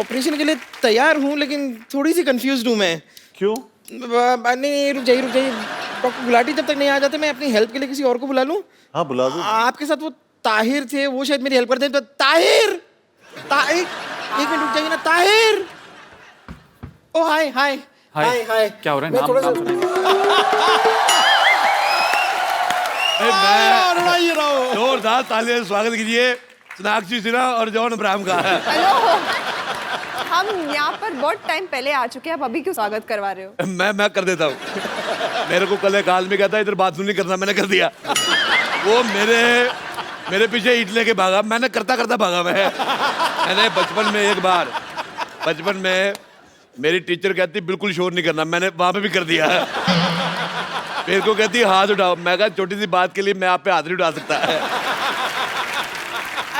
Operation के लिए तैयार हूँ, लेकिन थोड़ी सी कंफ्यूज्ड हूँ मैं। क्यों? नहीं, रुक जाइए। डॉक्टर गुलाटी जब तक नहीं आ जाते, मैं अपनी हेल्प के लिए किसी और को बुला लूँ? हाँ बुला दो। आपके साथ वो ताहिर थे, वो शायद मेरी हेल्प करते हैं। तो ताहिर, एक मिनट रुक जाइए ना। ताहिर, ओ हाय हाय हाय हाय। क्या हो रहा है? मैं थोड़ा सा जोरदार तालियों से स्वागत कीजिए सोनाक्षी सिन्हा और जॉन अब्राहम का। हेलो, हम यहाँ पर बहुत टाइम पहले आ चुके हैं, आप अभी क्यों स्वागत करवा रहे हो? मैं कर देता हूँ। मेरे को कल एक आदमी कहता है इधर बाथरूम नहीं करना, मैंने कर दिया। वो मेरे पीछे ईट लेके भागा, मैंने करता करता भागा। मैंने बचपन में मेरी टीचर कहती बिल्कुल शोर नहीं करना, मैंने वहां पे भी कर दिया। मेरे को कहती हाथ उठाओ, मैं कहा छोटी सी बात के लिए मैं आप पे हाथ नहीं उठा सकता।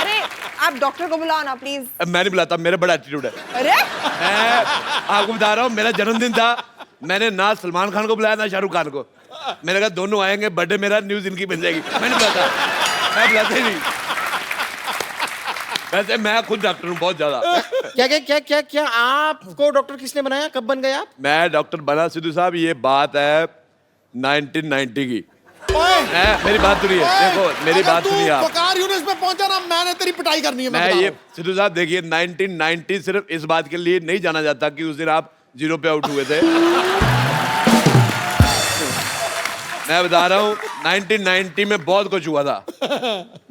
अरे आप डॉक्टर को बुलाओ ना प्लीज। मैं नहीं बुलाता, मेरा बड़ा एटीट्यूड है। अरे मैं आपको बता रहा हूँ, मेरा जन्मदिन था, मैंने ना सलमान खान को बुलाया ना शाहरुख खान को। मैंने कहा दोनों आएंगे, बर्थडे मेरा, न्यूज इनकी बन जाएगी। मैं नहीं बुलाता, मैं बुलाता ही नहीं। वैसे मैं खुद डॉक्टर हूँ बहुत ज्यादा। क्या आपको डॉक्टर किसने बनाया? कब बन गए आप? मैं डॉक्टर बना सिद्धू साहब, ये बात है 1990 की। मेरी बात सुनिए, देखो मेरी बात सुनिए आप। वकार यूनिस में पहुंचा ना, मैंने तेरी पिटाई करनी है। मैं ये सिद्धू साहब देखिए, 1990 सिर्फ इस बात के लिए नहीं जाना जाता कि उस दिन आप 0 पे आउट हुए थे। मैं बता रहा हूँ 1990 में बहुत कुछ हुआ था।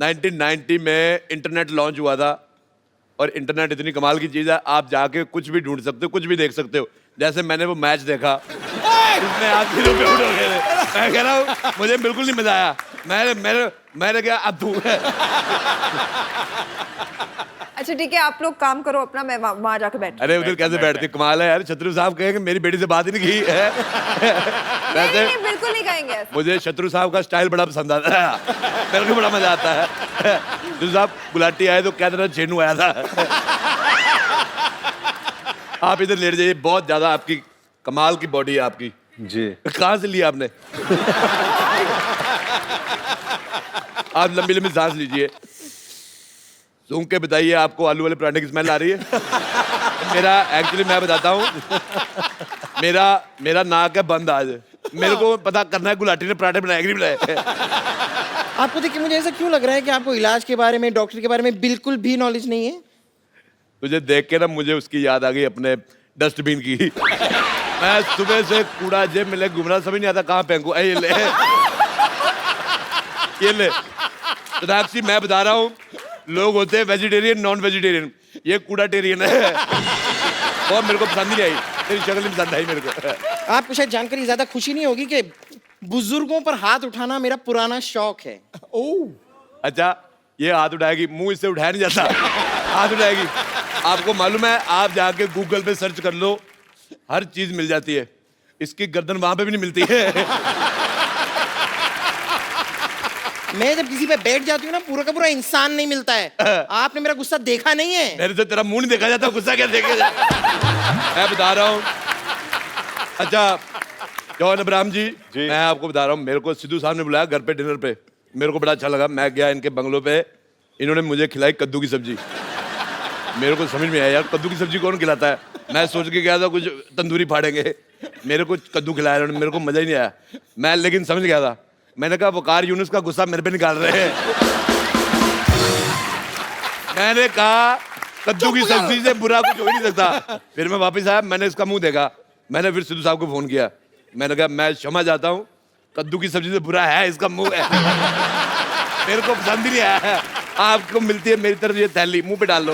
1990 में इंटरनेट लॉन्च हुआ था, और इंटरनेट इतनी कमाल की चीज है, आप जाके कुछ भी ढूंढ सकते हो, कुछ भी देख सकते हो। जैसे मैंने वो मैच देखा, इसमें आप 0 पे आउट हो गए थे। मैं कह रहा हूँ मुझे बिल्कुल नहीं मजा आया। मैंने कहा अब तू है। अच्छा ठीक है, आप लोग काम करो अपना, मैं वहाँ जाके बैठ। अरे उधर कैसे बैठती, कमाल है यार। शत्रु साहब कहेंगे मेरी बेटी से बात ही नहीं की है। वैसे नहीं, बिल्कुल नहीं कहेंगे ऐसा। मुझे शत्रु साहब का स्टाइल बड़ा पसंद आता है, मेरे को बड़ा मजा आता है। शत्रु साहब गुलाटी आए तो कहते रहे छेनू आया था। आप इधर लेट जाइए, बहुत ज्यादा आपकी कमाल की बॉडी है आपकी जी। कहाँ से लिया आपने? आप लंबी लंबी सांस लीजिए, सूंघ के बताइए आपको आलू वाले पराठे की स्मेल आ रही है? मेरा एक्चुअली मैं बताता हूँ, मेरा नाक है बंद आज। मेरे को पता करना है गुलाटी ने पराठे बनाए कि नहीं बनाए। आपको देख के मुझे ऐसा क्यों लग रहा है कि आपको इलाज के बारे में, डॉक्टर के बारे में बिल्कुल भी नॉलेज नहीं है? तुझे देख के ना मुझे उसकी याद आ गई, अपने डस्टबिन की। मैं सुबह से कूड़ा जेब में ले घूम रहा, समझ नहीं आता कहाँ फेंकूं। ये ले सोनाक्षी, मैं बता रहा हूँ, लोग होते हैं वेजिटेरियन, नॉन वेजिटेरियन, ये कूड़ाटेरियन है। और मेरे को पसंद नहीं आई, तेरी शक्ल नहीं पसंद आई मेरे को। आपको शायद जानकर ज्यादा खुशी नहीं होगी कि बुजुर्गों पर हाथ उठाना मेरा पुराना शौक है। अच्छा, ये हाथ उठाएगी, मुंह इससे उठाया नहीं जाता, हाथ उठाएगी। आपको मालूम है, आप जाके गूगल पे सर्च कर लो, हर चीज मिल जाती है। इसकी गर्दन वहां पे भी नहीं मिलती है। मैं जब किसी पे बैठ जाती हूँ ना, पूरा का पूरा इंसान नहीं मिलता है। आपने मेरा गुस्सा देखा नहीं है। मेरे से तेरा मुंह नहीं देखा जाता, गुस्सा क्या देखेगा? मैं बता रहा हूँ। अच्छा जॉन अब्राहम जी, मैं आपको बता रहा हूँ, मेरे को सिद्धू साहब ने बुलाया घर पे डिनर पे, मेरे को बड़ा अच्छा लगा। मैं गया इनके बंगलों पे, इन्होंने मुझे खिलाई कद्दू की सब्जी। मेरे को समझ में आया यार, कद्दू की सब्जी कौन खिलाता है? मैं सोच के गया था कुछ तंदूरी फाड़ेंगे, मेरे को कद्दू खिलाया उन्होंने, मेरे को मजा ही नहीं आया। मैं लेकिन समझ गया था, मैंने कहा वकार यूनुस का गुस्सा मेरे पे निकाल रहे हैं। मैंने कहा कद्दू की सब्जी से बुरा कुछ हो ही नहीं सकता। फिर मैं वापस आया, मैंने इसका मुंह देखा, मैंने फिर सिद्धू साहब को फोन किया, मैंने कहा मैं क्षमा चाहता हूँ, कद्दू की सब्जी से बुरा है इसका मुंह है। मेरे को पसंद ही नहीं आया। आपको मिलती है मेरी तरफ ये थैली, मुंह पे डाल लो।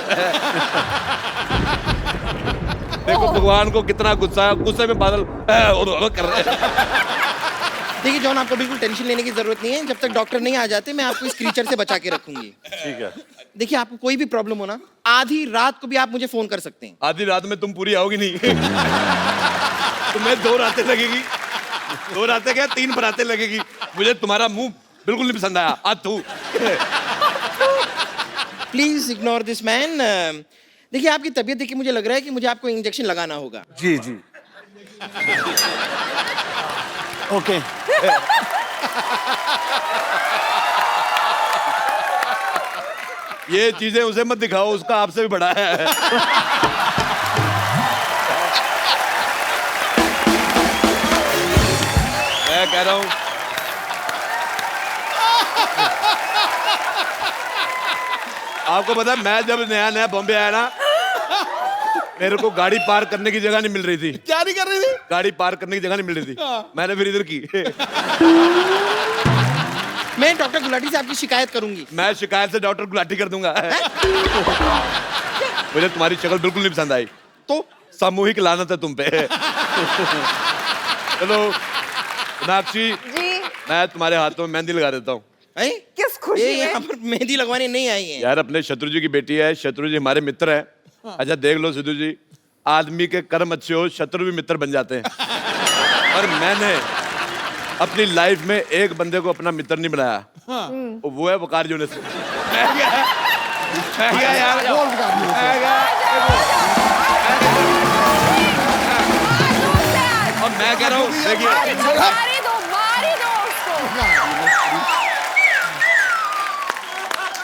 देखो भगवान को कितना गुस्सा, गुस्से में बादल कर रहे हैं। देखिए जॉन, आपको बिल्कुल टेंशन लेने की जरूरत नहीं है। जब तक डॉक्टर नहीं आ जाते, मैं आपको इस क्रीचर से बचा के रखूंगी। ठीक है। देखिए, आपको कोई भी प्रॉब्लम हो ना, आधी रात को भी आप मुझे फोन कर सकते हैं। आधी रात में तुम पूरी आओगी नहीं। तुम्हें 2 रातें लगेगी, 2 रातें क्या 3 बरातें लगेगी। मुझे तुम्हारा मुंह बिल्कुल नहीं पसंद आया। आज तू प्लीज इग्नोर दिस मैन। देखिए, आपकी तबीयत देख के मुझे लग रहा है कि मुझे आपको इंजेक्शन लगाना होगा। जी जी। ओके। ये चीजें उसे मत दिखाओ, उसका आपसे भी बड़ा है। मैं कह रहा हूं आपको पता है, मैं जब नया नया बॉम्बे आया ना, मेरे को गाड़ी पार्क करने की जगह नहीं मिल रही थी। क्या नहीं कर रही थी? गाड़ी पार्क करने की जगह नहीं मिल रही थी। मैंने फिर इधर की। मैं डॉक्टर गुलाटी से आपकी शिकायत करूंगी। मैं शिकायत से डॉक्टर गुलाटी कर दूंगा। मुझे तुम्हारी शक्ल बिल्कुल नहीं पसंद आई, तो सामूहिक लानत है तुम पे। चलो मीनाक्षी, जी मैं तुम्हारे हाथों में मेहंदी लगा देता हूँ। हैं? किस खुशी ये में? यहाँ पर मेहंदी लगवाने नहीं आई है। यार अपने शत्रु जी की बेटी है, शत्रु जी हमारे मित्र हैं। अच्छा देख लो सिद्धू जी, आदमी के कर्म अच्छे हो शत्रु भी मित्र बन जाते हैं। और मैंने अपनी लाइफ में एक बंदे को अपना मित्र नहीं बनाया, वो है वकार यूनिस। बोल बता दियो। और मैं कह रहा हूँ देखिए, मारी दो उसको।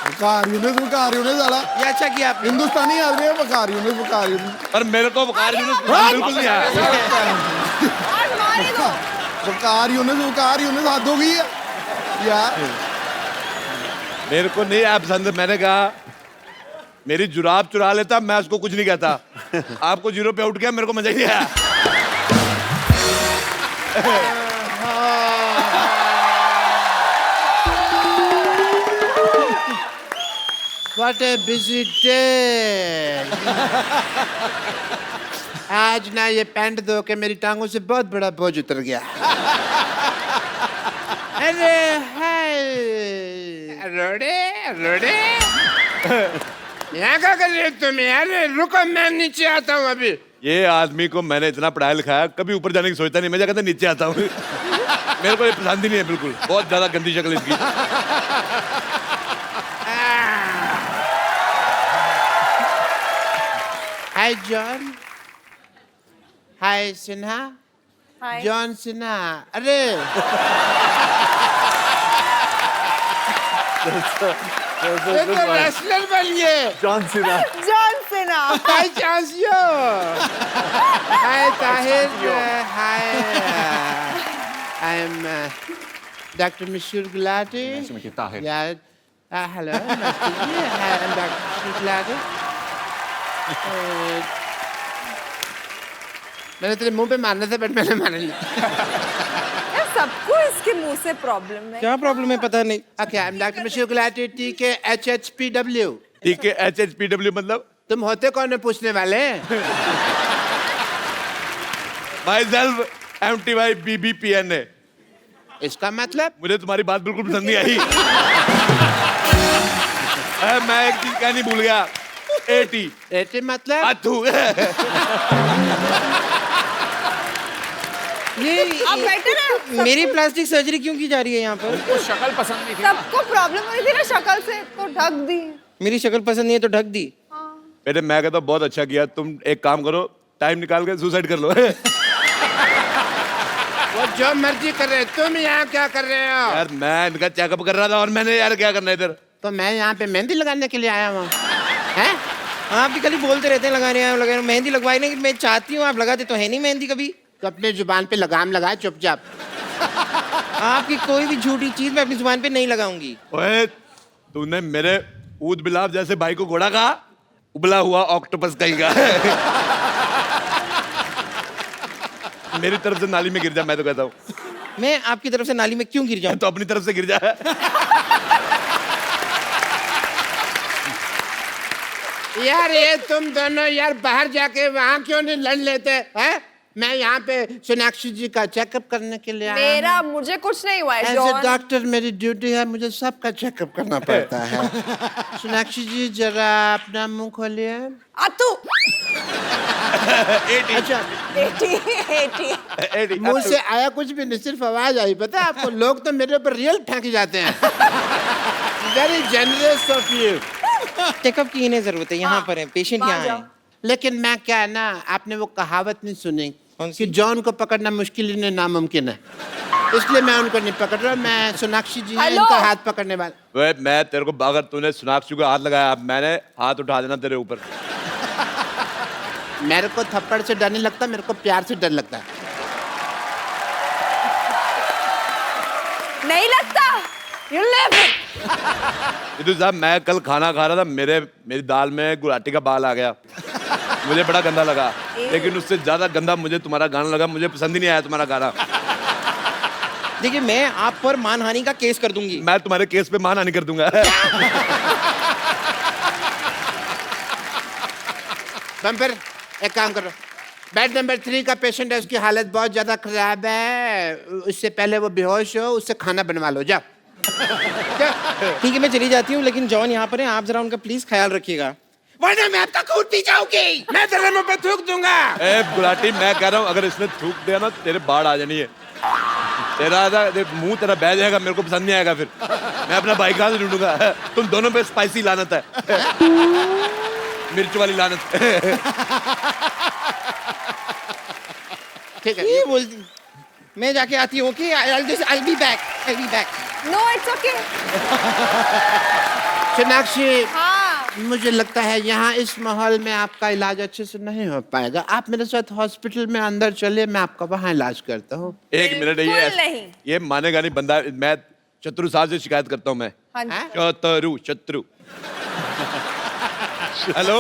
वकार यूनिस साला ये अच्छा किया आपने। हिंदुस्तानी आदमी है। वकार यूनिस। पर मेरे को वकार यूनिस बिल्कुल नहीं आया। और मारी दो। वकार यूनिस हद हो गई है यार। मेरे को नहीं आया पसंद। मैंने कहा मेरी जुराब चुरा लेता, मैं उसको कुछ नहीं कहता। आपको जीरो पे आउट किया, मेरे को मजा ही नहीं आया। What a busy day. आज ना ये पैंट धो के मेरी टांगों से बहुत बड़ा बोझ उतर गया। अरे हाय रोडे रोडे, यहाँ क्या कर रहे हो तुम यार? रुको मैं नीचे आता हूँ अभी। ये आदमी को मैंने इतना पढ़ाया लिखाया, कभी ऊपर जाने की सोचता नहीं। मैं क्या कहता नीचे आता हूँ। मेरे को ये पसंद ही नहीं है बिल्कुल। बहुत ज्यादा गंदी शक्ल इसकी। हाय जॉन, हाय सिन्हा, हाय। जॉन सिन्हा। अरे ये तो रेसलर बन गए। जॉन सेना। हाय चांसियो, हाय ताहिर, हाय आई एम डॉक्टर मशहूर गुलाटी। यार हेलो, आई एम डॉक्टर मशहूर गुलाटी। मैंने तेरे मुंह पे मारना था, बट मैंने मारा नहीं। यार सबको इसके मुंह से प्रॉब्लम है। क्या प्रॉब्लम है पता नहीं। ओके, आई एम डॉक्टर मशहूर गुलाटी, TKHHPW। ठीक है, HHPW मतलब तुम होते कौन है पूछने वाले? My self MTY BBPNA। इसका मतलब? मुझे तुम्हारी बात बिल्कुल पसंद नहीं आई। मैं एक चीज कहनी भूल गया। 80 मतलब? अथू। ये अब बेटर है। मेरी प्लास्टिक सर्जरी क्यों की जा रही है यहाँ पर? सबको प्रॉब्लम हो रही थी ना शक्ल से, तो ढक दी। मेरी शक्ल पसंद नहीं है तो ढक दी। बेटे मैं कहता हूँ बहुत अच्छा किया। तुम एक काम करो, टाइम निकाल के सुसाइड कर लो। वो जो मर्जी कर रहे हैं, तुम यहाँ क्या कर रहे हो? यार मैं इनका चेकअप कर रहा था, और मैंने यार क्या करना है इधर। तो मैं यहाँ पे मेहंदी लगाने के लिए आया हूँ। हैं? आप भी खाली बोलते रहते हैं लगा रहे हैं लगा रहे हैं। मेहंदी लगवाई नहीं, मैं चाहती हूँ आप लगाते तो है नहीं मेहंदी कभी। तो अपने जुबान पे लगाम लगाए चुपचाप। आपकी कोई भी झूठी चीज मैं अपनी जुबान पे नहीं लगाऊंगी। ओए तूने मेरे ऊद बिलाव जैसे भाई को घोड़ा कहा, उबला हुआ ऑक्टोपस कहीं का। मेरी तरफ से नाली में गिर जा, मैं तो कहता हूँ। मैं आपकी तरफ से नाली में क्यों गिर जाऊं? तो अपनी तरफ से गिर जा। यार ये तुम दोनों यार बाहर जाके वहाँ क्यों नहीं लड़ लेते हैं? मैं यहाँ पे सोनाक्षी जी का चेकअप करने के लिए आया हूँ। मेरा मुझे कुछ नहीं हुआ है एज ए जॉन। डॉक्टर मेरी ड्यूटी है, मुझे सबका चेकअप करना पड़ता है। सोनाक्षी जी जरा अपना मुंह खोलिए। अतु। अच्छा, 80। मुंह से आया कुछ भी नहीं, सिर्फ आवाज आई। पता है आपको, लोग तो मेरे ऊपर रियल फेंक जाते हैं। Very generous of you. Checkup की इन्हें जरूरत है, यहाँ पर है पेशेंट यहाँ है। लेकिन मैं क्या है ना, आपने वो कहावत नहीं सुनी कि जॉन को पकड़ना मुश्किल ही नहीं नामुमकिन है। इसलिए मैं उनको नहीं पकड़ रहा, मैं सोनाक्षी जी हैं, हेलो? इनका हाथ पकड़ने वाला। वे मैं तेरे को अगर तूने सोनाक्षी को हाथ लगाया अब मैंने हाथ उठा देना तेरे ऊपर। मेरे को थप्पड़ से डर नहीं लगता, मेरे को प्यार से डर लगता है। नहीं लगता? You live it. सिद्धू साहब मैं कल खाना खा रहा था, मेरी दाल में गुलाटी का बाल आ गया। मुझे बड़ा गंदा लगा, लेकिन उससे ज्यादा गंदा मुझे तुम्हारा गाना लगा। मुझे पसंद ही नहीं आया तुम्हारा गाना। देखिए मैं आप पर मानहानि का केस कर दूंगी। मैं तुम्हारे केस पे मानहानि कर दूंगा। बम्पर एक काम करो, बेड नंबर 3 का पेशेंट है, उसकी हालत बहुत ज्यादा खराब है, उससे पहले वो बेहोश हो, उससे खाना बनवा लो, जाओ। ठीक है मैं चली जाती हूँ, लेकिन जॉन यहाँ पर है, आप जरा उनका प्लीज ख्याल रखिएगा, वरना मैं आपका खून पी जाऊंगी, मैं तेरे मुंह पे थूक दूंगा। ए गुलाटी मैं कह रहा हूँ अगर इसने थूक दिया ना तेरे बाढ़ आ जानी है। तेरा मुंह तेरा बह जाएगा, मेरे को पसंद नहीं आएगा। फिर मैं अपना भाई कहाँ से ढूंढूंगा? तुम दोनों पे स्पाइसी लानत है, मिर्च वाली लानत। ठीक है ये बोलती, मैं जाके आती हूँ। Okay I'll be back. No, it's okay. Sonakshi, हाँ। मुझे लगता है यहाँ इस माहौल में आपका इलाज अच्छे से नहीं हो पाएगा, आप मेरे साथ हॉस्पिटल में अंदर चलिए, मैं आपका वहाँ इलाज करता हूँ। एक मिनट, बिल्कुल नहीं। ये मानेगा नहीं बंदा। मैं शत्रु साहब से शिकायत करता हूँ। मैं हाँ जी। शत्रु हेलो,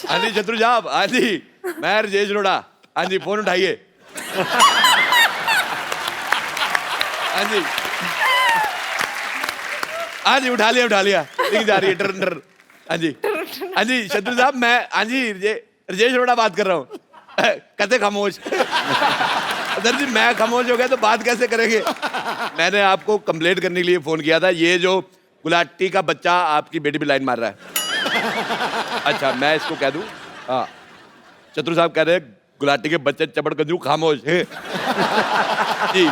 हाँ जी शत्रु साहब, हाँ जी मैं राजेश रोड़ा, हाँ जी फोन उठाइए। हाँ जी हाँ जी उठा लिया, लिख जा रही है डर। हाँ जी शत्रु साहब मैं, हाँ जी राजेश रोड़ा बात कर रहा हूँ। कहते खामोश। सर जी मैं खामोश हो गया तो बात कैसे करेंगे? मैंने आपको कंप्लेंट करने के लिए फोन किया था, ये जो गुलाटी का बच्चा आपकी बेटी पे लाइन मार रहा है। अच्छा मैं इसको कह दूं? हाँ शत्रु साहब कह रहे हैं गुलाटी के बच्चे चपड़ कंजू खामोश। जी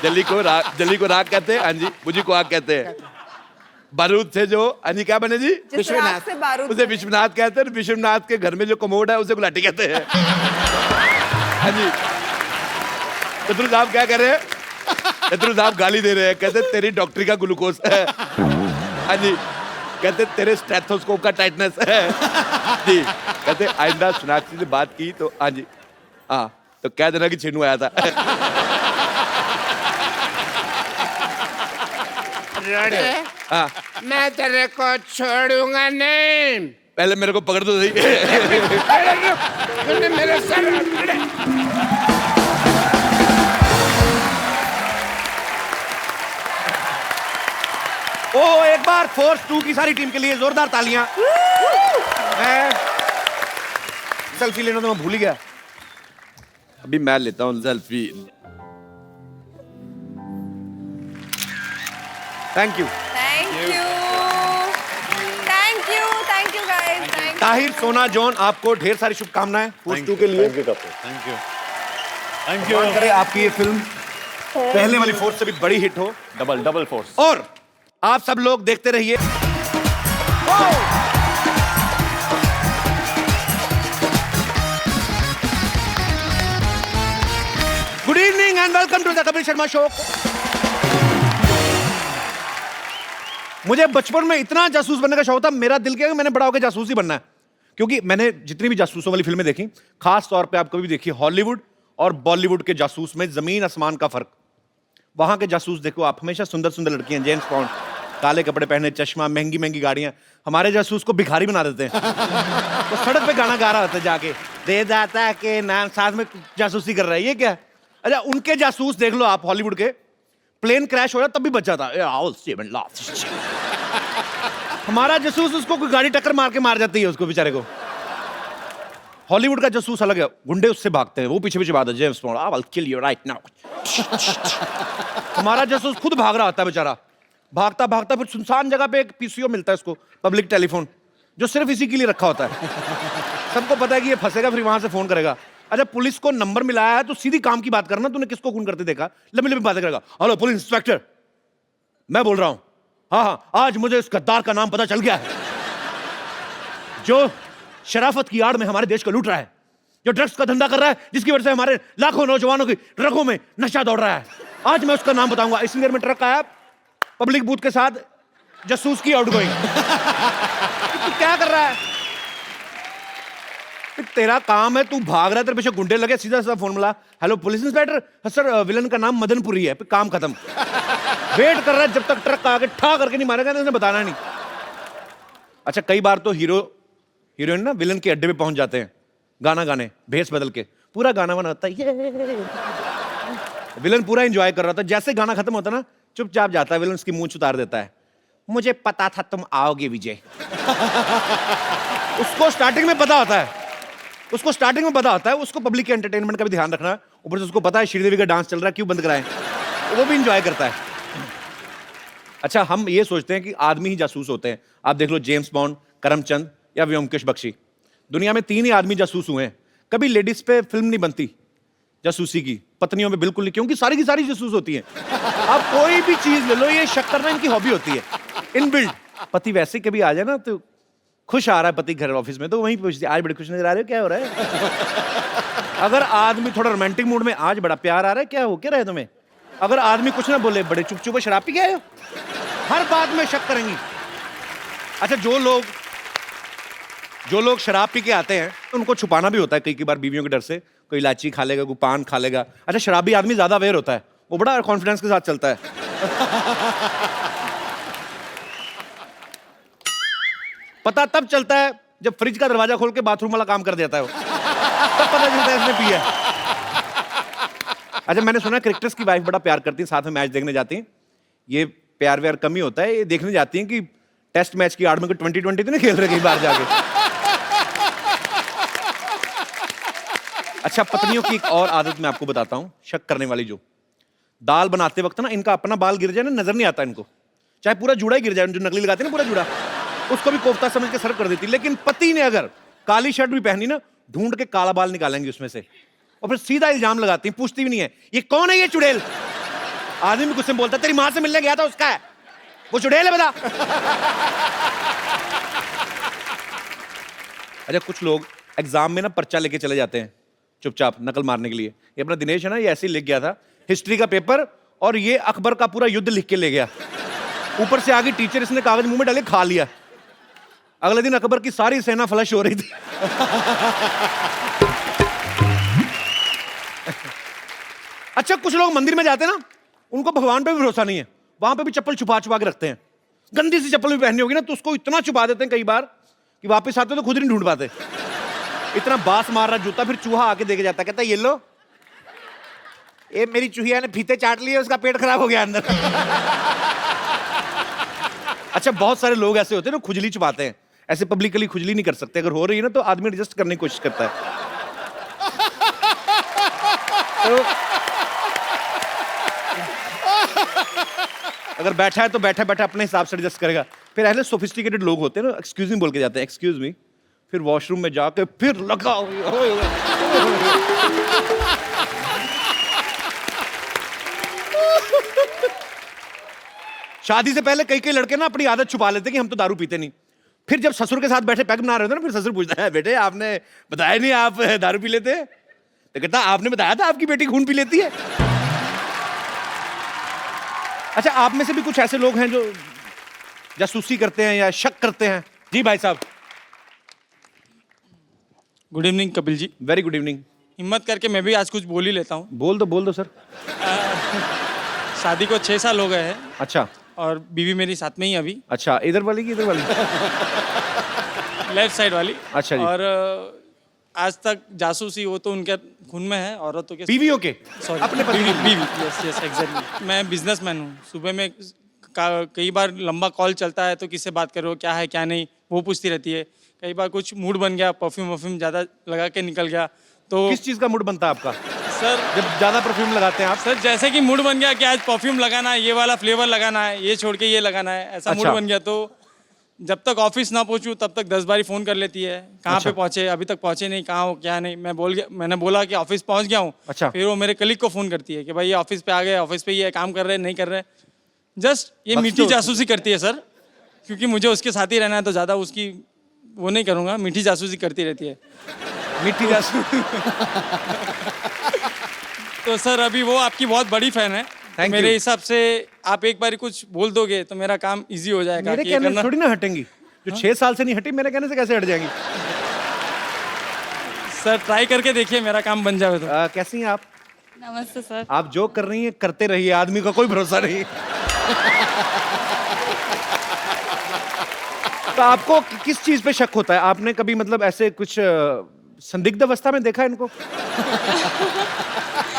जल्दी को राग कहते हैं। हाँ जी बुझी को आग कहते हैं। बारूद से जो अन्य क्या बने जी? जिस राग से बारूद उसे विश्वनाथ कहते हैं। विश्वनाथ के घर में जो कमोड है उसे गुलाटी कहते हैं। हाँ जी शत्रु साहब क्या कह रहे हैं? शत्रु साहब गाली दे रहे हैं, कहते तेरी डॉक्टरी का ग्लूकोज है। हाँ जी कहते तेरे स्टेथोस्कोप का टाइटनेस है। जी कहते आइंदा सोनाक्षी से बात की तो हाँ जी हाँ तो कह देना कि छिनू आया था। हाँ मैं तेरे को छोड़ूंगा नहीं। पहले मेरे को पकड़ तो सही। मेरे सर ओ एक बार फोर्स 2 की सारी टीम के लिए जोरदार तालियां। मैं सेल्फी लेना तो मैं भूल ही गया। अभी मैं लेता हूँ selfie. Thank you guys. Tahir, सोना, जॉन आपको ढेर सारी शुभकामनाएं फोर्स 2 के लिए। Thank you. करे आपकी ये फिल्म पहले वाली फोर्स से भी बड़ी हिट हो। Double force. और आप सब लोग देखते रहिए। Good evening and welcome to the Kapil Sharma show. मुझे बचपन में इतना जासूस बनने का शौक था, मेरा दिल किया कि मैंने बड़ा होकर जासूस ही बनना है। क्योंकि मैंने जितनी भी जासूसों वाली फिल्में देखी, खास तौर पे आप कभी देखी हॉलीवुड और बॉलीवुड के जासूस में जमीन आसमान का फर्क। वहां के जासूस देखो आप, हमेशा सुंदर सुंदर लड़कियां, जेम्स बॉन्ड, काले कपड़े पहने, चश्मा, महंगी महंगी गाड़ियां। हमारे जासूस को भिखारी बना देते हैं। तो सड़क पे गाना गा रहा होता है जाके, दे दाता के नाम, साथ में जासूसी कर रहा है। ये क्या? अच्छा उनके जासूस देख लो आप हॉलीवुड के, प्लेन क्रैश हो रहा तब भी बच जाता। हमारा जासूस उसको कोई गाड़ी टक्कर मार के मार जाती है उसको बेचारे को। हॉलीवुड का जासूस अलग है, गुंडे उससे भागते हैं, वो पीछे पीछे भागते हैं। James bond, I will kill you right now. हमारा जासूस खुद भाग रहा होता है बेचारा, भागता भागता फिर सुनसान जगह पे एक पीसीओ मिलता है उसको, पब्लिक टेलीफोन, जो सिर्फ इसी के लिए रखा होता है। सबको पता है कि ये फंसेगा फिर वहां से फोन करेगा। अच्छा पुलिस को नंबर मिलाया है तो सीधी काम की बात करना, तूने किसको खून करते देखा? लंबी लंबी बातें करेगा। हेलो पुलिस इंस्पेक्टर, मैं बोल रहा हूं, हाँ आज मुझे इस गद्दार का नाम पता चल गया है जो शराफत की आड़ में हमारे देश को लूट रहा है, जो ड्रग्स का धंधा कर रहा है, जिसकी वजह से हमारे लाखों नौजवानों की रगों में नशा दौड़ रहा है। आज मैं उसका नाम बताऊंगा। इसी देर में ट्रक आया, पब्लिक बूथ के साथ जासूस की आउटगोइंग। तू क्या कर रहा है? तेरा काम है, तू भाग रहा है, तेरे पीछे गुंडे लगे, सीधा सीधा फोन मिला, hello police inspector sir, villain का नाम मदनपुरी है, काम खत्म। वेट कर रहा है जब तक ट्रक आके ठा करके नहीं मारेगा, उसने बताना नहीं। अच्छा, कई बार तो हीरोइन ना विलन के अड्डे पे पहुंच जाते हैं गाना गाने, भेस बदल के, पूरा गाना बना होता है, ये विलन पूरा एंजॉय कर रहा था। जैसे गाना खत्म होता ना, चुपचाप जाता है विलन, उसकी मूंछ उतार देता है, मुझे पता था तुम आओगे विजय। उसको स्टार्टिंग में पता होता है, उसको पब्लिक के एंटरटेनमेंट का भी ध्यान रखना है। ऊपर से उसको पता है श्रीदेवी का डांस चल रहा है, क्यों बंद कराएं, वो भी एंजॉय करता है। अच्छा, हम ये सोचते हैं कि आदमी ही जासूस होते हैं। आप देख लो जेम्स बॉन्ड, करमचंद या व्योमकेश बख्शी, दुनिया में 3 ही आदमी जासूस हुए हैं। कभी लेडीज पे फिल्म नहीं बनती जासूसी की, पत्नियों पे बिल्कुल नहीं, क्योंकि सारी की सारी जासूस होती हैं। आप कोई भी चीज ले लो, ये शक करना इनकी हॉबी होती है, इनबिल्ट। पति वैसे कभी आ जाए ना, तो खुश आ रहा है पति घर ऑफिस में, तो वहीं पूछती है, आज बड़े खुश नजर आ रहे हो, क्या हो रहा है? अगर आदमी थोड़ा रोमांटिक मूड में, आज बड़ा प्यार आ रहा है, क्या हो क्या रहा है तुम्हें? अगर आदमी कुछ ना बोले, बड़े चुप चुप शराब पी गए हो, हर बात में शक करेंगी। अच्छा, जो लोग शराब पी के आते हैं, उनको छुपाना भी होता है कई बार बीवियों के डर से, कोई इलायची खा लेगा, कोई पान खा लेगा। अच्छा, शराबी आदमी ज्यादा अवेयर होता है, वो बड़ा कॉन्फिडेंस के साथ चलता है। पता तब चलता है जब फ्रिज का दरवाजा खोल के बाथरूम वाला काम कर देता है वो, तब पता चलता है इसने पिया। अच्छा, मैंने सुना क्रिकेटर्स की वाइफ बड़ा प्यार करती है, साथ में मैच देखने जाती हैं। ये प्यार व्यार कम ही होता है, ये देखने जाती हैं कि टेस्ट मैच की आड़ में 2020 तो नहीं खेल रहे कई बार जाके। अच्छा, पत्नियों की एक और आदत मैं आपको बताता हूं, शक करने वाली, जो दाल बनाते वक्त ना इनका अपना बाल गिर जाए ना, नजर नहीं आता इनको, चाहे पूरा जूड़ा ही गिर जाए, जो नकली लगाते हैं ना पूरा जूड़ा, उसको भी कोफ्ता समझ के सर्व कर देती। लेकिन पति ने अगर काली शर्ट भी पहनी ना, ढूंढ के काला बाल निकालेंगे उसमें से, और फिर सीधा इल्जाम लगाती, पूछती भी नहीं है ये कौन है, ये चुड़ैल। आदमी भी गुस्से में बोलता, तेरी मां से मिलने गया था, उसका है वो, चुड़ैल है बता। अच्छा, कुछ लोग एग्जाम में ना पर्चा लेके चले जाते हैं चुपचाप नकल मारने के लिए। ये अपना दिनेश है ना, ये ऐसे ही लिख गया था हिस्ट्री का पेपर, और ये अकबर का पूरा युद्ध लिख के ले गया, ऊपर से आगे टीचर इसने कागज मुंह में डाले खा लिया। अगले दिन अकबर की सारी सेना फ्लश हो रही थी। अच्छा, कुछ लोग मंदिर में जाते हैं ना, उनको भगवान पे भी भरोसा नहीं है, वहां पे भी चप्पल छुपा छुपा के रखते हैं। गंदी सी चप्पल भी पहननी होगी ना, तो उसको इतना छुपा देते हैं कई बार कि वापस आते तो खुद नहीं ढूंढ पाते। इतना बास मार रहा जूता, फिर चूहा आके देके जाता, कहता ये लो, ये मेरी चूहिया ने फीते चाट लिए, उसका पेट खराब हो गया अंदर। अच्छा, बहुत सारे लोग ऐसे होते हैं ना, खुजली छुपाते हैं। ऐसे पब्लिकली खुजली नहीं कर सकते, अगर हो रही है ना तो आदमी एडजस्ट करने की कोशिश करता है। तो अगर बैठा है तो बैठा बैठा अपने हिसाब से एडजस्ट करेगा। फिर ऐसे सोफिस्टिकेटेड लोग होते हैं ना, एक्सक्यूज मी बोल के जाते हैं, एक्सक्यूज मी, फिर वॉशरूम में जाके फिर लगा। शादी से पहले कई लड़के ना अपनी आदत छुपा लेते कि हम तो दारू पीते नहीं। फिर जब ससुर के साथ बैठे पैग बना रहे होते ना, फिर ससुर पूछता है, बेटे आपने बताया नहीं आप दारू पी लेते हैं? तो कहता आपने बताया था आपकी बेटी खून पी लेती है। अच्छा, आप में से भी कुछ ऐसे लोग हैं जो जासूसी करते हैं या शक करते हैं? जी भाई साहब। Good evening Kapil ji. Very good evening. हिम्मत करके मैं भी आज कुछ बोल ही लेता हूँ। बोल दो सर। शादी को 6 साल हो गए हैं। अच्छा। और बीवी मेरी साथ में ही अभी। अच्छा, इधर वाली की इधर वाली? लेफ्ट साइड वाली। अच्छा जी। और आज तक जासूसी वो तो उनके खून में है, औरतों के, बीवियों के, सॉरी अपने बीवी। Yes yes exactly. मैं बिजनेसमैन हूँ। सुबह में कई बार लंबा कॉल चलता है, तो किससे बात करो, क्या है क्या नहीं, वो पूछती रहती है। कई बार कुछ मूड बन गया, परफ्यूम ज़्यादा लगा के निकल गया, तो किस चीज़ का मूड बनता है आपका सर जब ज़्यादा परफ्यूम लगाते हैं आप? सर जैसे कि मूड बन गया कि आज परफ्यूम लगाना है, ये वाला फ्लेवर लगाना है, ये छोड़ के ये लगाना है, ऐसा मूड अच्छा। बन गया। तो जब तक ऑफिस ना पहुंचूं तब तक 10 बारी फ़ोन कर लेती है, कहाँ अच्छा। पे पहुंचे, अभी तक पहुंचे नहीं, कहाँ हो क्या नहीं। मैंने बोला कि ऑफिस पहुंच गया हूँ। अच्छा। फिर वो मेरे कलीग को फ़ोन करती है कि भाई ये ऑफिस पे आ गए, ऑफिस पे ये काम कर रहे हैं, नहीं कर रहे। जस्ट ये मीठी जासूसी करती है सर, क्योंकि मुझे उसके साथ ही रहना है, तो ज़्यादा उसकी वो नहीं करूँगा, मीठी जासूसी करती रहती है। मीठी जासूसी। तो सर अभी वो आपकी बहुत बड़ी फ़ैन है, Thank मेरे you. हिसाब से आप एक बार कुछ बोल दोगे तो मेरा काम इजी हो जाएगा मेरे कि ये कहने से करना- थोड़ी ना हटेंगी, जो 6 साल से नहीं हटी मेरे कहने से कैसे हट जाएंगी? सर ट्राई करके देखिए मेरा काम बन जाए तो। कैसी हैं आप? नमस्ते सर। आप जो कर रही हैं करते रहिए, आदमी का कोई भरोसा नहीं। तो आपको किस चीज पे शक होता है? आपने कभी मतलब ऐसे कुछ संदिग्ध अवस्था में देखा है इनको?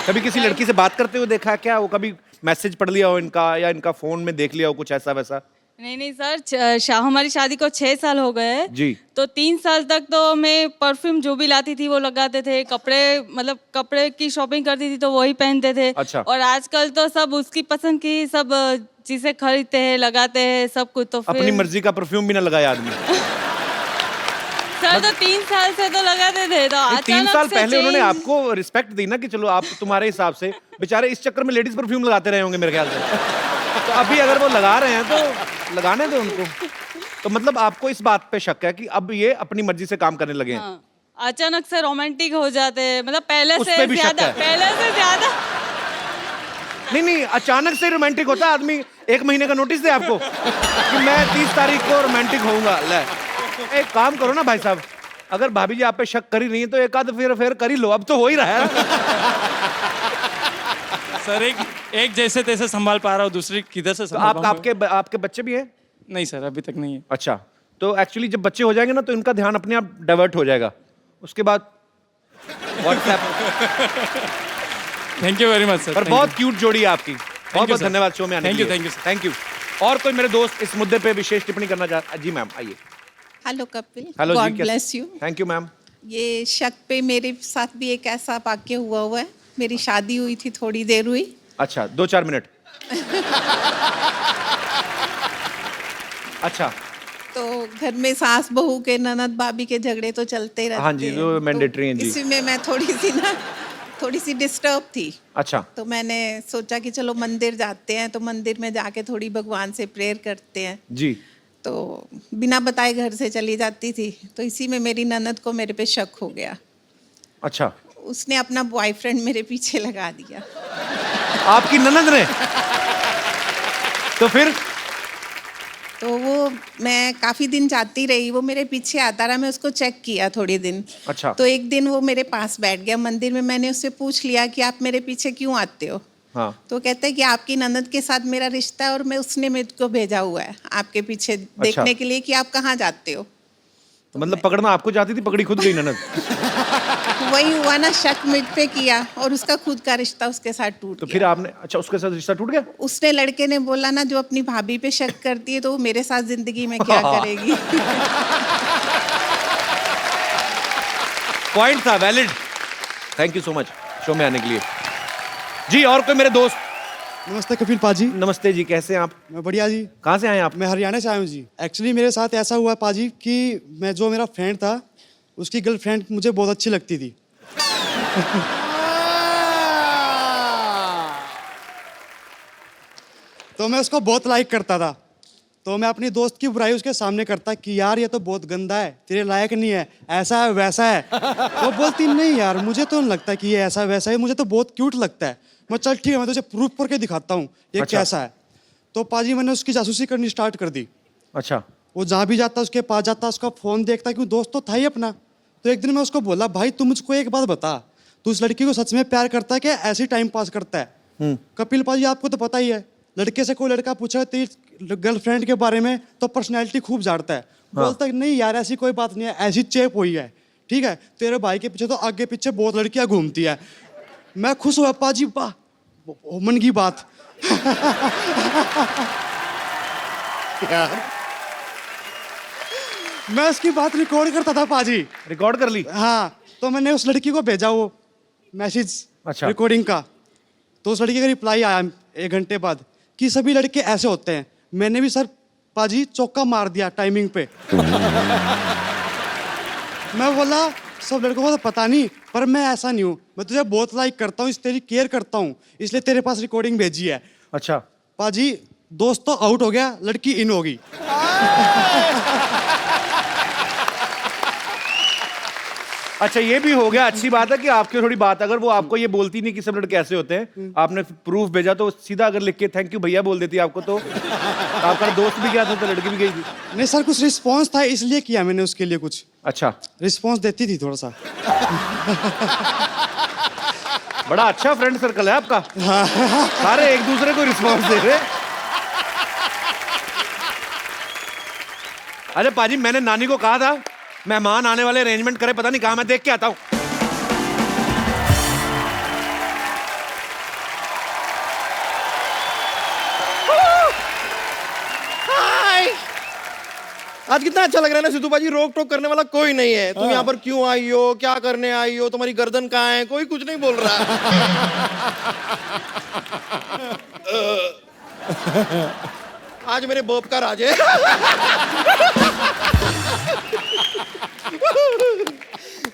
कभी किसी लड़की से बात करते हुए देखा है क्या? वो कभी मैसेज पढ़ लिया हो इनका, या इनका फोन में देख लिया हो कुछ ऐसा वैसा? नहीं सर, हमारी शादी को 6 साल हो गए हैं। जी। तो 3 साल तक तो मैं परफ्यूम जो भी लाती थी वो लगाते थे, कपड़े मतलब कपड़े की शॉपिंग करती थी तो वही पहनते थे। अच्छा। और आजकल तो सब उसकी पसंद की सब चीजें खरीदते हैं, लगाते हैं सब कुछ। तो अपनी फिर मर्जी का परफ्यूम भी ना लगाया आदमी। सर तो 3 साल से तो लगाते थे, तो 3 अचानक साल से पहले उन्होंने change- आपको रिस्पेक्ट दी ना कि चलो आप तुम्हारे हिसाब से, बेचारे इस चक्कर में लेडीज परफ्यूम लगाते रहे होंगे मेरे ख्याल से। तो अभी अगर वो लगा रहे हैं तो लगाने दो उनको। तो मतलब आपको इस बात पे शक है कि अब ये अपनी मर्जी से काम करने लगे हैं? हाँ, अचानक से रोमांटिक हो जाते हैं, मतलब पहले उस से पे भी शक ज्यादा, है? पहले से ज्यादा। नहीं, अचानक से रोमांटिक होता है आदमी? 1 महीने का नोटिस दे आपको कि मैं 30 तारीख को रोमांटिक होऊंगा। ले, एक काम करो ना भाई साहब, अगर भाभी जी आप पे शक कर ही नहीं है तो एक आध फिर कर ही लो, अब तो हो ही रहा है। सर एक जैसे तैसे संभाल पा रहा हूँ, दूसरी किधर से तो संभाल पाऊंगा? आपके बच्चे भी हैं? नहीं सर अभी तक नहीं है। अच्छा, तो एक्चुअली जब बच्चे हो जाएंगे ना तो इनका ध्यान अपने आप डाइवर्ट हो जाएगा, उसके बाद WhatsApp. Thank you very much sir. पर बहुत क्यूट जोड़ी है आपकी। बहुत बहुत sir. धन्यवाद शो में आने Thank के you, लिए। thank you, sir. Thank you. और कोई मेरे दोस्त इस मुद्दे पे विशेष टिप्पणी करना चाहता? जी मैम आइए। Hello Kapil, hello God ji, bless you. Thank you ma'am. ये शक पे मेरे साथ भी एक ऐसा वाक्य हुआ है। मेरी शादी हुई थी, थोड़ी देर हुई। अच्छा, 2-4 मिनट। अच्छा, तो घर में सास बहू के, ननद भाभी के झगड़े तो चलते रहते हाँ जी, हैं। वो तो mandatory हैं जी। इसी में मैं थोड़ी सी डिस्टर्ब थी। अच्छा, तो मैंने सोचा कि चलो मंदिर जाते हैं, तो मंदिर में जाके थोड़ी भगवान से प्रेयर करते हैं। जी। तो बिना बताए घर से चली जाती थी, तो इसी में मेरी ननद को मेरे पे शक हो गया। अच्छा, उसने अपना बॉयफ्रेंड मेरे पीछे लगा दिया। आपकी ननद ने? तो फिर? तो वो, मैं काफी दिन जाती रही, वो मेरे पीछे आता रहा, मैं उसको चेक किया थोड़े दिन। अच्छा। तो एक दिन वो मेरे पास बैठ गया मंदिर में। मैंने उससे पूछ लिया कि आप मेरे पीछे क्यों आते हो? हाँ। तो कहता है कि आपकी ननद के साथ मेरा रिश्ता है और मैं उसने मुझको भेजा हुआ है आपके पीछे देखने के लिए कि आप कहाँ जाते हो। तो मतलब पकड़ना आपको चाहती थी, पकड़ी खुद गई ननद। वही हुआ ना, शक मुझ पे किया और उसका खुद का रिश्ता उसके साथ टूट तो गया। फिर आपने, अच्छा उसके साथ रिश्ता टूट गया? उसने, लड़के ने बोला ना, जो अपनी भाभी पे शक करती है तो वो मेरे साथ जिंदगी में क्या करेगी। पॉइंट था, valid. Thank you so much show में आने के लिए। जी, और कोई मेरे दोस्त? नमस्ते कपिल पाजी। नमस्ते जी, कैसे हैं आप? मैं बढ़िया जी। कहाँ से आए आप? मैं हरियाणा से आया हूँ जी। एक्चुअली मेरे साथ ऐसा हुआ पाजी कि जो मेरा फ्रेंड था, उसकी गर्लफ्रेंड मुझे बहुत अच्छी लगती थी। तो मैं उसको बहुत लाइक करता था। तो मैं अपनी दोस्त की बुराई उसके सामने करता कि यार ये तो बहुत गंदा है, तेरे लायक नहीं है, ऐसा है वैसा है। वो बोलती नहीं यार, मुझे तो नहीं लगता कि ये ऐसा वैसा है, मुझे तो बहुत क्यूट लगता है। मैं चल ठीक है, मैं तुझे प्रूफ करके दिखाता हूँ ये अच्छा। कैसा है। तो पाजी मैंने उसकी जासूसी करनी स्टार्ट कर दी। अच्छा। वो जहाँ भी जाता उसके पास जाता, उसका फोन देखता, क्यों दोस्त तो था ही अपना। तो एक दिन मैं उसको बोला, भाई तू मुझको एक बात बता, तू उस लड़की को सच में प्यार करता है क्या ऐसे ही टाइम पास करता है? कपिल पाजी आपको तो पता ही है, लड़के से कोई लड़का पूछा तेरी गर्लफ्रेंड के बारे में तो पर्सनैलिटी खूब झाड़ता है। बोलता है नहीं यार ऐसी कोई बात नहीं है, ऐसी चेप हुई है। ठीक है, तेरे भाई के पीछे तो आगे पीछे बहुत लड़कियां घूमती है। मैं खुश हुआ, पाजी वाह, मन की बात। यार मैं उसकी बात रिकॉर्ड करता था पाजी। रिकॉर्ड कर ली? हाँ, तो मैंने उस लड़की को भेजा वो मैसेज अच्छा। रिकॉर्डिंग का। तो उस लड़की का रिप्लाई आया 1 घंटे बाद कि सभी लड़के ऐसे होते हैं। मैंने भी सर पाजी चौका मार दिया टाइमिंग पे। मैं बोला सब लड़कों को तो पता नहीं, पर मैं ऐसा नहीं हूँ, मैं तुझे बहुत लाइक करता हूँ, तेरी केयर करता हूँ, इसलिए तेरे पास रिकॉर्डिंग भेजी है। अच्छा। पाजी दोस्त तो आउट हो गया, लड़की इन हो गई। अच्छा ये भी हो गया, अच्छी बात है कि आपकी थोड़ी बात, अगर वो आपको ये बोलती नहीं कि सब लड़के कैसे होते हैं, आपने प्रूफ भेजा तो सीधा अगर लिख के थैंक यू भैया बोल देती आपको तो आपका दोस्त भी गया था तो लड़की भी गई थी। नहीं सर, कुछ रिस्पॉन्स था इसलिए किया मैंने उसके लिए, कुछ अच्छा रिस्पॉन्स देती थी थोड़ा सा। बड़ा अच्छा फ्रेंड सर्कल है आपका, सारे एक दूसरे को रिस्पॉन्स दे रहे। अरे पाजी, मैंने नानी को कहा था मेहमान आने वाले अरेंजमेंट करे, पता नहीं कहाँ, मैं देख के आता हूँ। आज कितना अच्छा लग रहा है ना सिद्धू बाजी, रोक टोक करने वाला कोई नहीं है। तुम यहाँ पर क्यों आई हो, क्या करने आई हो, तुम्हारी गर्दन कहाँ है, कोई कुछ नहीं बोल रहा है। आज मेरे बाप का राज है।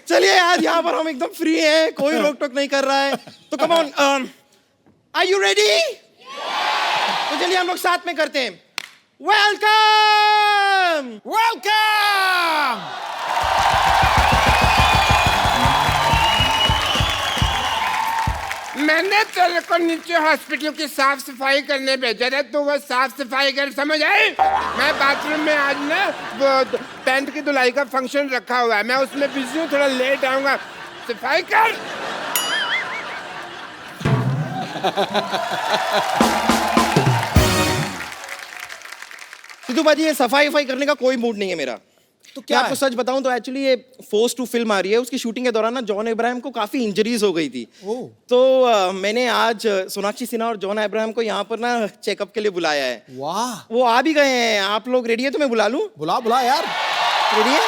चलिए आज यहाँ पर हम एकदम फ्री हैं, कोई रोक टोक नहीं कर रहा है, तो come on, are you ready? तो चलिए हम लोग साथ में करते हैं। Welcome welcome. मैंने तेरे को नीचे हॉस्पिटल की साफ सफाई करने भेजा था, तो वह साफ सफाई कर, समझ आई? मैं बाथरूम में आज ना वो पैंट की धुलाई का फंक्शन रखा हुआ है, मैं उसमें बिजी हूँ, थोड़ा लेट आऊंगा, सफाई कर। सिद्धू बाजी ये सफाई वफाई करने का कोई मूड नहीं है मेरा। तो क्या आपको सच बताऊं तो एक्चुअली ये फोर्स टू फिल्म आ रही है, उसकी शूटिंग के दौरान ना जॉन अब्राहम को काफी इंजरीज हो गई थी। तो मैंने आज सोनाक्षी सिन्हा और जॉन अब्राहम को यहाँ पर ना चेकअप के लिए बुलाया है। वाह, वो आ भी गए हैं। आप लोग रेडी है तो मैं बुला लूं? बुला बुला यार। रेडी है?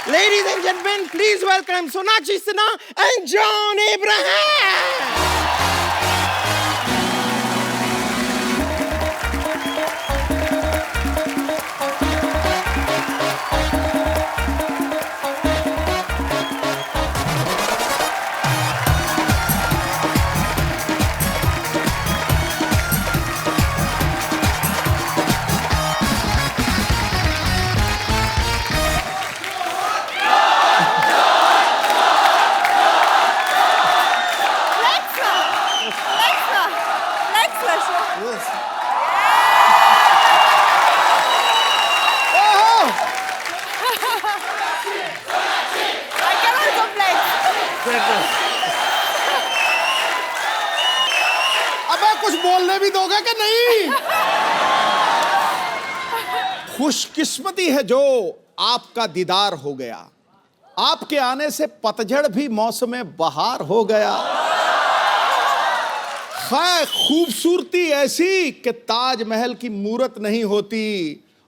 Ladies and gentleman, please welcome Sonakshi Sinha and John Abraham. अबे कुछ बोलने भी दोगे कि नहीं? खुशकिस्मती है जो आपका दीदार हो गया, आपके आने से पतझड़ भी मौसम बहार हो गया। खैर खूबसूरती ऐसी कि ताजमहल की मूरत नहीं होती,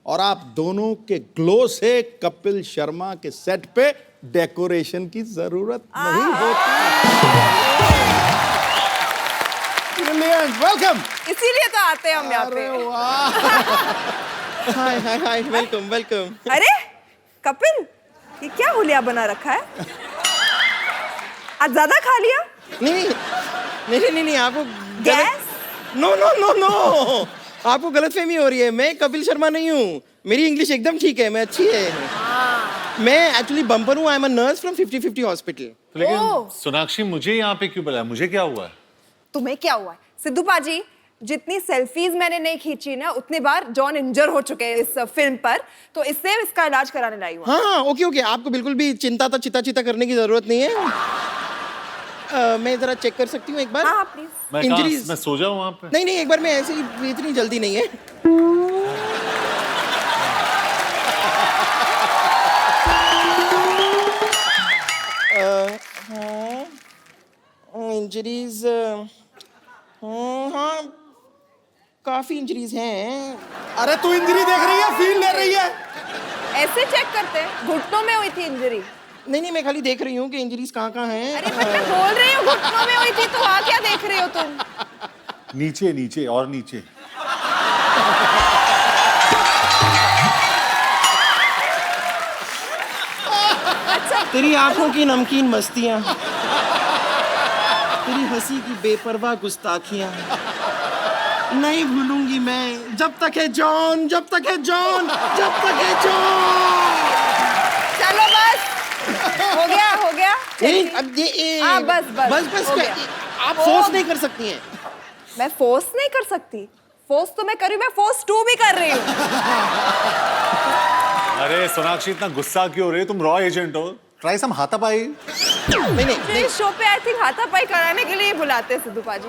और आप दोनों के ग्लो से कपिल शर्मा के सेट पे डेकोरेशन की जरूरत नहीं होती। वेलकम। इसीलिए तो आते हैं हम यहाँ पे। हाय हाय हाय, वेलकम वेलकम। अरे कपिल, ये क्या हुलिया बना रखा है? आज ज्यादा खा लिया? नहीं, आपको गैस? नो, आपको गलतफहमी हो रही है। मैं कपिल शर्मा नहीं हूँ, मेरी इंग्लिश एकदम ठीक है, मैं अच्छी है। मैं एक्चुअली बम्पर हूँ, I am a nurse from 50-50 hospital. लेकिन सोनाक्षी, मुझे यहाँ पे क्यों बुलाया? मुझे क्या हुआ है? तुम्हें क्या हुआ है? सिद्धू पाजी, जितनी सेल्फीज मैंने नहीं खींची ना, उतनी बार जॉन इंजर हो चुके हैं इस फिल्म पर, तो इससे इसका इलाज कराने लाई हूँ। हाँ, ओके, आपको बिल्कुल भी चिंता करने की जरूरत नहीं है। मैं जरा चेक कर सकती हूँ एक बार? हाँ प्लीज। मैं सो जाऊँ वहाँ पे? नहीं, एक बार मैं ऐसे ही, इतनी जल्दी नहीं है। इंजरीज, हाँ काफी इंजरीज हैं। अरे तू इंजरी देख रही है, फील ले रही है? ऐसे चेक करते हैं, घुटनों में हुई थी इंजरी। नहीं, मैं खाली देख रही हूँ कि इंजरीज कहाँ हैं। अरे मैं बोल रही हूँ घुटनों में हुई थी, तो वहाँ क्या देख रही हो तुम? नीचे नीचे और नीचे। तेरी आंखों की नमकीन मस्तियां, तेरी हंसी की बेपरवाह गुस्ताखियां नहीं भूलूंगी मैं, जब तक है जॉन, जब तक है जॉन, जब तक है जॉन। चलो बस, हो नहीं, selfie? अब ये हाँ, बस बस हो गया। आप फोर्स नहीं कर सकती हैं। मैं फोर्स नहीं कर सकती, फोर्स तो मैं कर रही हूँ, मैं फोर्स 2 भी कर रही हूँ। अरे सोनाक्षी इतना गुस्सा क्यों हो रही है? तुम रॉ एजेंट हो, ट्राई सम हाथापाई। नहीं इस शो पे आई थिंक हाथापाई कराने के लिए ही बुलाते हैं सिद्धू पाजी।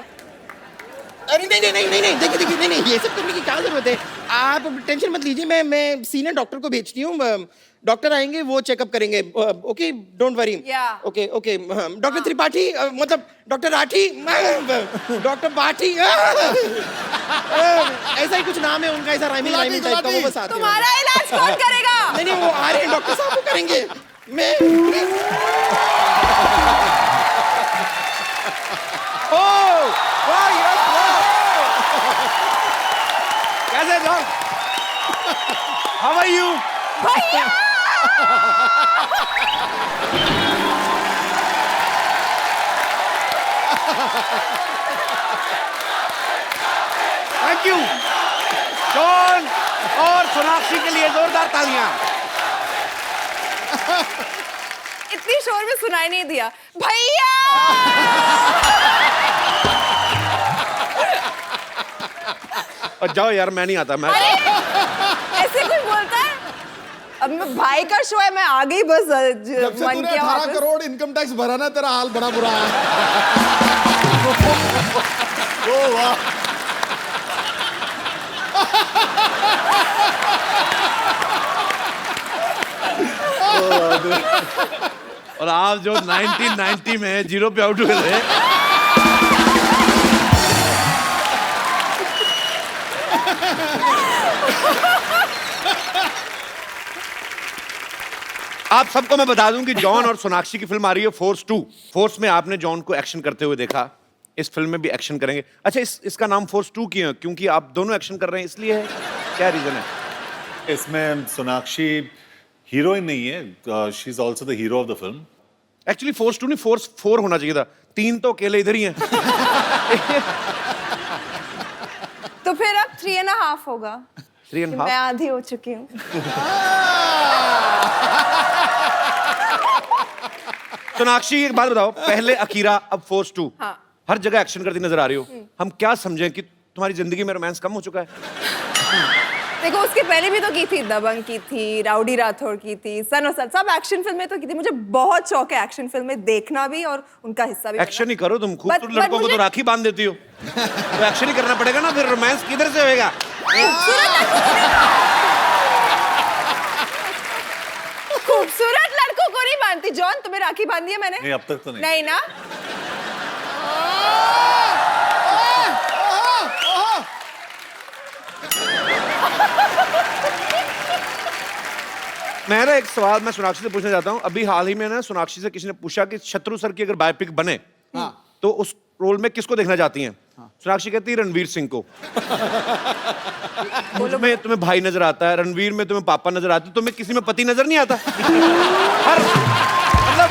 अरे नहीं देखिए नहीं ये सब करने की क्या जरूरत है। आप टेंशन मत लीजिए, मैं सीनियर डॉक्टर को भेजती हूँ, डॉक्टर आएंगे वो चेकअप करेंगे। Okay don't worry. Yeah. Okay doctor Tripathi मतलब डॉक्टर राठी डॉक्टर बाठी ऐसा ही कुछ नाम है उनका, ऐसा राइमिंग टाइप का, वो बस आते हैं। तुम्हारा इलाज कौन करेगा? नहीं वो आ रहे हैं, डॉक्टर साहब वो करेंगे। मैं कैसे जॉन? How are you? भैया थैंक यू जॉन और सोनाक्षी के लिए जोरदार तालियां। इतनी शोर में सुनाई नहीं दिया। भैया और जाओ यार, मैं नहीं आता। मैं ऐसे कोई बोलता है? अब मैं भाई का शो है, मैं आ गई बस जब से मन तूने किया 18 वापस। करोड़ इनकम टैक्स भरा ना, तेरा हाल बड़ा बुरा है। ओ वाह। और आप जो 1990 में जीरो पे आउट हुए थे, आप सबको मैं बता दूं कि जॉन और सोनाक्षी की फिल्म आ रही है फोर्स 2। फोर्स में आपने जॉन को एक्शन करते हुए देखा, इस फिल्म में भी एक्शन करेंगे। अच्छा, इसका नाम फोर्स 2 क्यों है? क्योंकि आप दोनों एक्शन कर रहे हैं इसलिए है? क्या रीजन है? इसमें सोनाक्षी हीरोइन नहीं है, she is also the hero of the film. Actually force 2 नहीं, फोर्स 4 होना चाहिए था। 3 तो अकेले इधर ही हैं। तो फिर अब 3.5 होगा। 3.5? मैं आधी हो चुकी हूँ। सोनाक्षी एक बात बताओ, पहले अकीरा अब फोर्स 2, हाँ। हर जगह एक्शन करती नजर आ रही हो। हम क्या समझें कि तुम्हारी जिंदगी में रोमांस कम हो चुका है? देखो उसके पहले भी तो की थी, दबंग की थी, राउडी राठौड़ की थी, सन और सन, सब एक्शन फिल्में तो की थी। मुझे बहुत शौक है एक्शन फिल्में देखना भी और उनका हिस्सा भी एक्शन ही करो तुम, खूबसूरत but लड़कों को तो मुझे- राखी बांध देती हो। तो एक्शन ही करना पड़ेगा ना, फिर रोमांस किधर से होएगा? खूबसूरत लड़कों को नहीं बांधती। जॉन तुम्हें राखी बांधी है मैंने? नहीं, अब तक तो नहीं। नहीं ना? मैं ना एक सवाल मैं सोनाक्षी से पूछना चाहता हूँ। अभी हाल ही में ना सोनाक्षी से किसी ने पूछा कि शत्रु सर की अगर बायोपिक बने तो उस रोल में किसको देखना चाहती हैं? सोनाक्षी कहती है रणवीर सिंह को। मुझमें तुम्हें भाई नजर आता है, रणवीर में तुम्हें पापा नजर आते, तुम्हें किसी में पति नजर नहीं आता? हर मतलब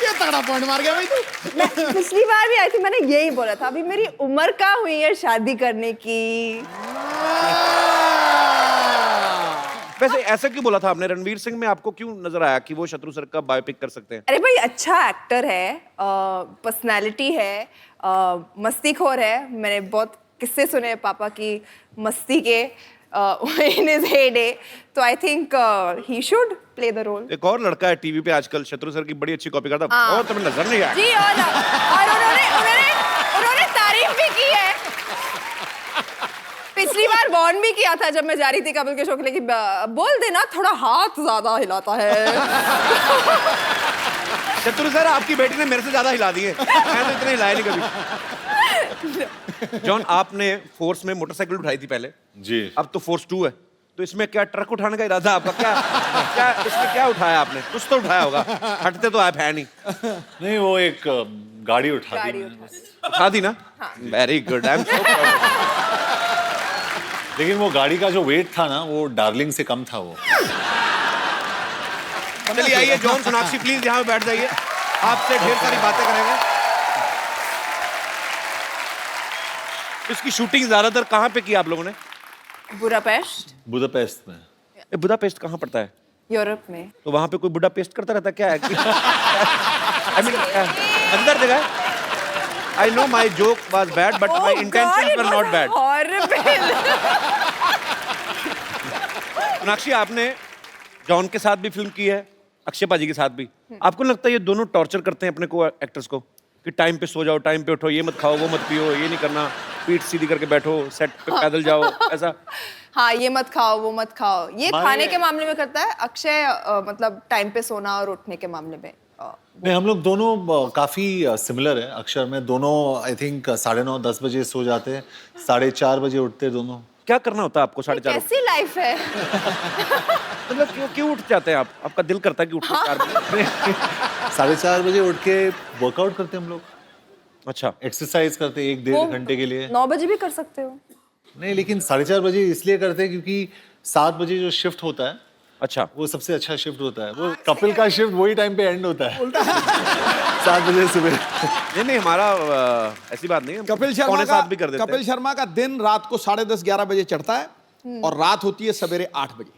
ये तगड़ा पॉइंट मार गया भाई तू। मैं पिछली बार भी आई थी, मैंने यही बोला था। अभी मेरी उम्र कहाँ हुई है शादी करने की। वैसे ऐसा क्यों बोला था आपने? रणवीर सिंह में आपको क्यों नजर आया कि वो शत्रु सर का बायोपिक कर सकते हैं? अरे भाई अच्छा एक्टर है, पर्सनालिटी है, मस्तीखोर है। मैंने बहुत किस्से सुने हैं पापा की मस्ती के इन हिज हेडे, तो I think he should play the role. एक और लड़का है टीवी पे आजकल, शत्रु सर की बड़ी अच्छी कॉपी करता, और तुम्हें नजर नहीं आया? जी, और उन्होंने तारीफ भी की है। पिछली बार बॉन्ड भी किया था जब मैं जा रही थी कपिल के शो के लिए कि बोल देना थोड़ा हाथ ज्यादा हिलाता है। शत्रु सर आपकी बेटी ने मेरे से ज्यादा हिला दिए, मैं तो इतने हिलाए नहीं कभी। जॉन, आपने फोर्स में मोटरसाइकिल उठाई थी पहले जी। अब तो फोर्स 2 है, तो इसमें क्या ट्रक उठाने का इरादा आपका? क्या इसमें क्या उठाया आपने? कुछ तो उठाया होगा, हटते तो आप है नहीं। नहीं, वो एक गाड़ी उठा दी गाड़ी मैंने। उठा दी ना? Very good, I am so proud. लेकिन वो गाड़ी का जो वेट था ना, वो डार्लिंग से कम था वो। चलिए आइए जॉन, सोनाक्षी प्लीज यहाँ पे बैठ जाइए, आपसे ढेर सारी बातें करेंगे। इसकी शूटिंग ज्यादातर कहाँ पे की आप लोगों ने? बुडापेस्ट। बुदापेस्ट में। बुदापेस्ट कहाँ पड़ता है? यूरोप में। तो वहां पे कोई बुढ़ा पेस्ट करता रहता क्या है? आई मीन अंदर जगह। I know my joke was bad but my intention were not bad. Sonakshi, आपने जॉन के साथ भी फिल्म की है, अक्षय पाजी के साथ भी। आपको लगता है ये दोनों टॉर्चर करते हैं अपने को, एक्टर्स को, कि टाइम पे सो जाओ, टाइम पे उठो, ये मत खाओ, वो मत पियो, ये नहीं करना, पीठ सीधी करके बैठो, सेट पे पैदल जाओ, ऐसा? हाँ, ये मत खाओ, वो मत खाओ, ये खाने के मामले में करता है अक्षय। मतलब टाइम पे सोना और उठने के मामले में नहीं, हम लोग दोनों काफी सिमिलर है। अक्षर में दोनों आई थिंक 9:30-10 बजे सो जाते हैं, 4:30 बजे उठते हैं दोनों। क्या करना होता है आपको 4:30? कैसी लाइफ है? मतलब क्यों उठ जाते हैं आप? आपका दिल करता है कि उठो 4 बजे? 4:30 बजे उठ के वर्कआउट करते हैं हम लोग। अच्छा, एक्सरसाइज करते हैं 1-1.5 घंटे के लिए। 9 बजे भी कर सकते हो। नहीं, लेकिन 4:30 बजे इसलिए करते हैं क्योंकि 7 बजे जो शिफ्ट होता है, अच्छा, वो सबसे अच्छा शिफ्ट होता है। वो कपिल का शिफ्ट वही टाइम पे एंड होता है 7 बजे सुबह। नहीं, हमारा ऐसी बात नहीं है। कपिल शर्मा पौने का 7 भी कर देते हैं। कपिल शर्मा का दिन रात को 10:30-11 बजे चढ़ता है और रात होती है सवेरे 8 बजे।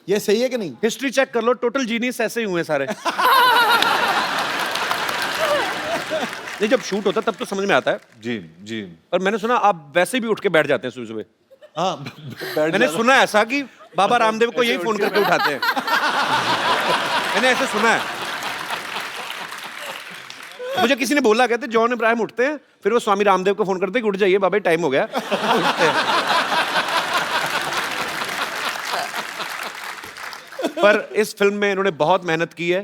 ये सही है कि नहीं? हिस्ट्री चेक कर लो, टोटल जीनियस ऐसे ही हुए सारे। नहीं, जब शूट होता है तब तो समझ में आता है। जी जी। और मैंने सुना आप वैसे भी उठ के बैठ जाते हैं सुबह सुबह। हाँ, मैंने सुना ऐसा कि बाबा रामदेव को यही फोन करके उठाते हैं। मैंने ऐसे सुना है। मुझे किसी ने बोला, कहते जॉन इब्राहिम उठते हैं, फिर वो स्वामी रामदेव को फोन करते हैं कि उठ जाइए बाबा, टाइम हो गया। उठते हैं। पर इस फिल्म में इन्होंने बहुत मेहनत की है।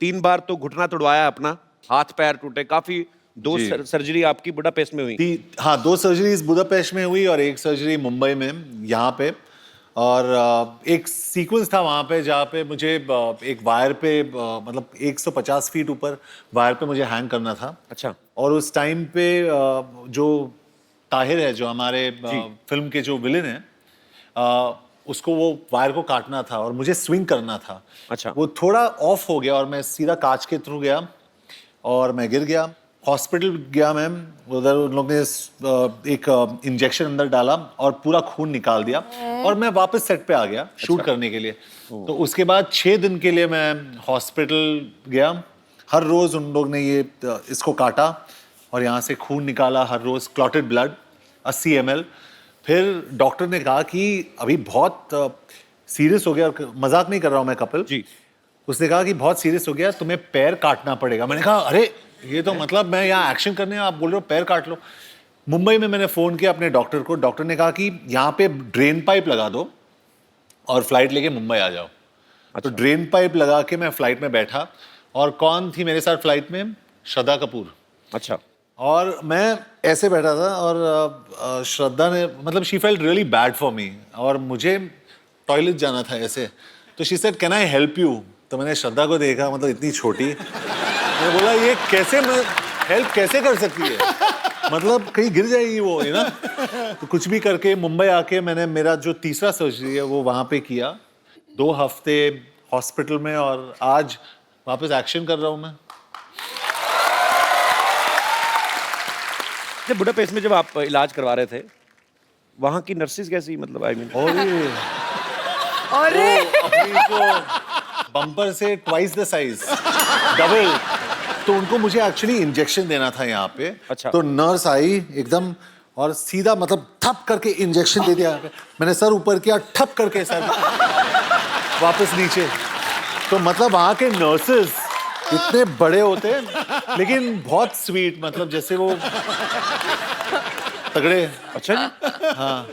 3 बार तो घुटना तुड़वाया अपना, हाथ पैर टूटे, काफी 2 सर्जरी आपकी बुडापेस्ट में हुई। हाँ, 2 सर्जरीज बुडापेस्ट में हुई और 1 सर्जरी मुंबई में, यहाँ पे। और एक सीक्वेंस था वहाँ पे जहाँ पे मुझे एक वायर पे मतलब 150 फीट ऊपर वायर पे मुझे हैंग करना था। अच्छा। और उस टाइम पे जो ताहिर है, जो हमारे फिल्म के जो विलेन है, उसको वो वायर को काटना था और मुझे स्विंग करना था। अच्छा। वो थोड़ा ऑफ हो गया और मैं सीधा कांच के थ्रू गया और मैं गिर गया। हॉस्पिटल गया मैम, उधर उन लोग ने एक इंजेक्शन अंदर डाला और पूरा खून निकाल दिया और मैं वापस सेट पे आ गया शूट करने के लिए। तो उसके बाद 6 दिन के लिए मैं हॉस्पिटल गया। हर रोज उन लोग ने ये इसको काटा और यहाँ से खून निकाला हर रोज, क्लॉटेड ब्लड 80 ml। फिर डॉक्टर ने कहा कि अभी बहुत सीरियस हो गया, और मजाक नहीं कर रहा हूँ मैं कपिल जी। उसने कहा कि बहुत सीरियस हो गया, तुम्हें पैर काटना पड़ेगा। मैंने कहा अरे ये तो मतलब मैं यहाँ एक्शन करने, आप बोल रहे हो पैर काट लो। मुंबई में मैंने फ़ोन किया अपने डॉक्टर को। डॉक्टर ने कहा कि यहाँ पे ड्रेन पाइप लगा दो और फ्लाइट लेके मुंबई आ जाओ। तो ड्रेन पाइप लगा के मैं फ्लाइट में बैठा और कौन थी मेरे साथ फ्लाइट में? श्रद्धा कपूर। अच्छा। और मैं ऐसे बैठा था और श्रद्धा ने मतलब she felt really bad for me और मुझे टॉयलेट जाना था ऐसे। तो she said can I help you? तो मैंने श्रद्धा को देखा, मतलब इतनी छोटी। मैंने बोला ये कैसे, मैं हेल्प कैसे कर सकती है, मतलब कहीं गिर जाएगी वो, है ना। तो कुछ भी करके मुंबई आके मैंने मेरा जो तीसरा सर्जरी है वो वहाँ पे किया। 2 हफ्ते हॉस्पिटल में और आज वापस एक्शन कर रहा हूँ मैं। जब बुडापेस्ट में जब आप इलाज करवा रहे थे, वहाँ की नर्सेज कैसी, मतलब आई मीन? अरे अपनी तो बम्पर से ट्वाइस द साइज, डबल। तो उनको मुझे एक्चुअली इंजेक्शन देना था यहाँ पे। अच्छा। तो नर्स आई एकदम और सीधा मतलब ठप करके इंजेक्शन दे दिया। मैंने सर ऊपर किया, ठप करके सर वापस नीचे। तो मतलब वहाँ के नर्सेस इतने बड़े होते हैं लेकिन बहुत स्वीट, मतलब जैसे वो तगड़े। अच्छा जी। हाँ।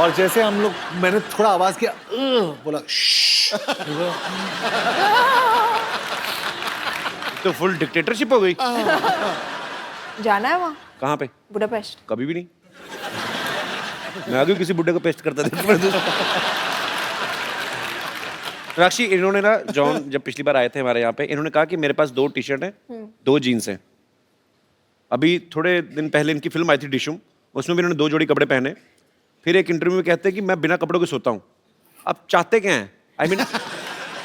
और जैसे हम लोग, मैंने थोड़ा आवाज किया, बोला तो फुल डिक्टेटरशिप हो गई। जाना है वहाँ कहाँ पे? बुडापेस्ट। कभी भी नहीं। मैं आगे किसी बुड्ढे को पेस्ट करता था। राक्षी, इन्होंने ना, जॉन जब पिछली बार आए थे हमारे यहाँ पे, इन्होंने कहा कि मेरे पास 2 टी-शर्ट हैं, 2 जीन्स हैं। अभी थोड़े दिन पहले इनकी फिल्म आई थी डिशुम, उसमें भी इन्होंने 2 जोड़ी कपड़े पहने। फिर एक इंटरव्यू में कहते हैं कि मैं बिना कपड़ों के सोता हूँ। अब चाहते क्या हैं? आई मीन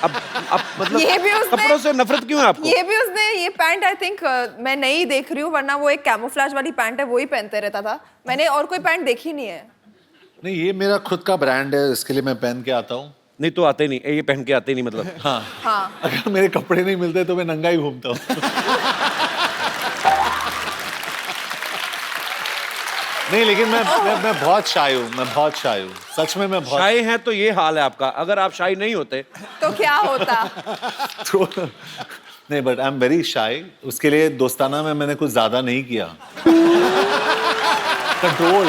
अब मतलब ये भी उसने, कपड़ों से नफरत क्यों है आपको? ये भी उसने ये पैंट आई थिंक मैं नहीं देख रही हूँ, वरना वो एक कैमोफ्लेज वाली पैंट है, वही पहनते रहता था। मैंने और कोई पैंट देखी नहीं है। नहीं, ये मेरा खुद का ब्रांड है, इसके लिए मैं पहन के आता हूँ। नहीं तो आते नहीं, ये पहन के आते नहीं मतलब। हाँ हाँ अगर मेरे कपड़े नहीं मिलते तो मैं नंगा ही घूमता हूँ। नहीं लेकिन मैं बहुत शाय हूँ, मैं बहुत शाय हूँ, सच में मैं बहुत शाय हैं तो ये हाल है आपका, अगर आप शाय नहीं होते तो क्या होता? तो नहीं but I am very shy. उसके लिए दोस्ताना में मैंने कुछ ज्यादा नहीं किया। कंट्रोल